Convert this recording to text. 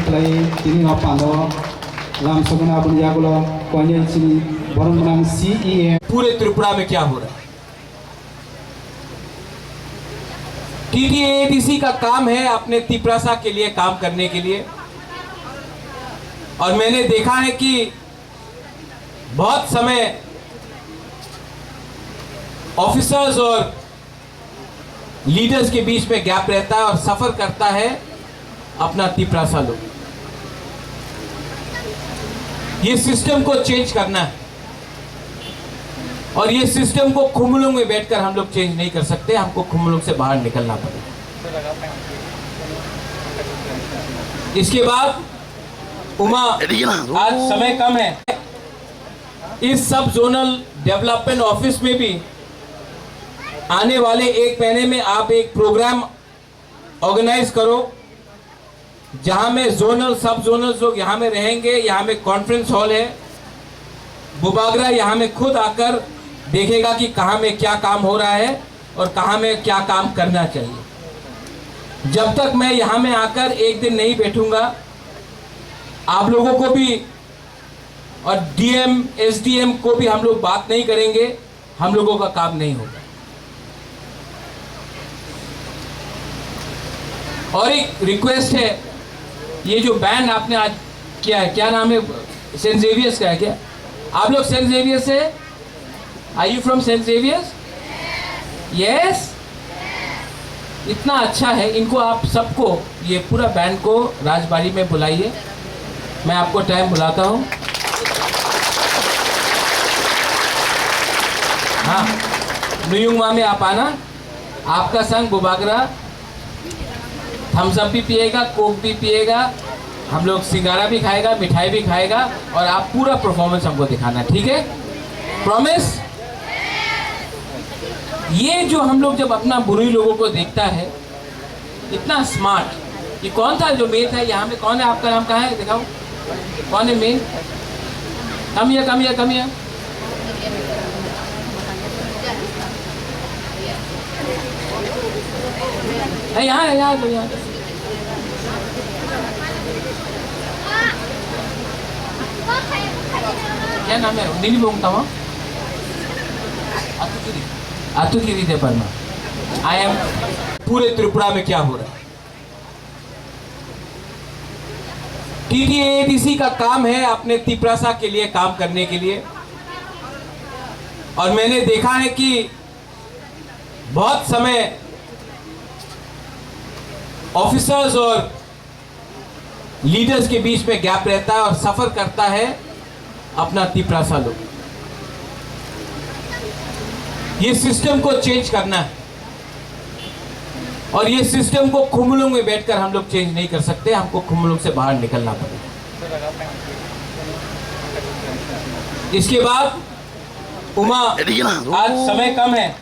play tini ngapano lam sogna bunya gulo konya chini borong CEM पूरे त्रिपुरा में क्या हो रहा है। TTADC का काम है अपने तिपरासा के लिए काम करने के लिए, और मैंने देखा है कि बहुत समय ऑफिसर्स और लीडर्स के बीच में गैप रहता है और सफर करता है अपना तिपरासा लोग। ये सिस्टम को चेंज करना है, और ये सिस्टम को खुमलों में बैठकर हम लोग चेंज नहीं कर सकते, हमको खुमलों से बाहर निकलना पड़ेगा। इसके बाद उमा, आज समय कम है, इस सब जोनल डेवलपमेंट ऑफिस में भी आने वाले एक महीने में आप एक प्रोग्राम ऑर्गेनाइज करो जहां में जोनल सब जोनल लोग यहाँ में रहेंगे। यहाँ में कॉन्फ्रेंस हॉल है, बुबागरा यहाँ में खुद आकर देखेगा कि कहाँ में क्या काम हो रहा है और कहाँ में क्या काम करना चाहिए। जब तक मैं यहाँ में आकर एक दिन नहीं बैठूंगा, आप लोगों को भी और DM SDM को भी हम लोग बात नहीं करेंगे, हम लोगों का काम नहीं होगा। और एक रिक्वेस्ट है, ये जो बैंड आपने आज किया है, क्या नाम है, सेंट जेवियर्स का है क्या? आप लोग सेंट जेवियर्स से? Are you from saint Xavier's? Yes. इतना अच्छा है, इनको आप सबको, ये पूरा बैंड को राजबाड़ी में बुलाइए, मैं आपको टाइम बुलाता हूँ। हाँ, नुयुंगमा में आप आना, आपका संग बुबागरा थम्स अप भी पिएगा, कोक भी पिएगा, हम लोग सिंगारा भी खाएगा, मिठाई भी खाएगा, और आप पूरा परफॉर्मेंस हमको दिखाना, ठीक है? प्रॉमिस? ये जो हम लोग जब अपना बुरी लोगों को देखता है, इतना स्मार्ट, ये कौन था जो मेन था यहाँ में? कौन है? आपका नाम कहाँ है, दिखाओ कौन है मेन? कमिया कमिया कमिया, यहाँ है, यहाँ तो यहाँ। क्या नाम है? नीली बोंगता हुआ आतुकिरी दे परमा। आई एम पूरे त्रिपुरा में क्या हो रहा है। TTADC का काम है अपने तिपरासा के लिए काम करने के लिए, और मैंने देखा है कि बहुत समय ऑफिसर्स और लीडर्स के बीच में गैप रहता है और सफर करता है अपना तिपरासा लोग। ये सिस्टम को चेंज करना है, और ये सिस्टम को खुमलों में बैठकर हम लोग चेंज नहीं कर सकते, हमको खुमलों से बाहर निकलना पड़ेगा। इसके बाद उमा, आज समय कम है,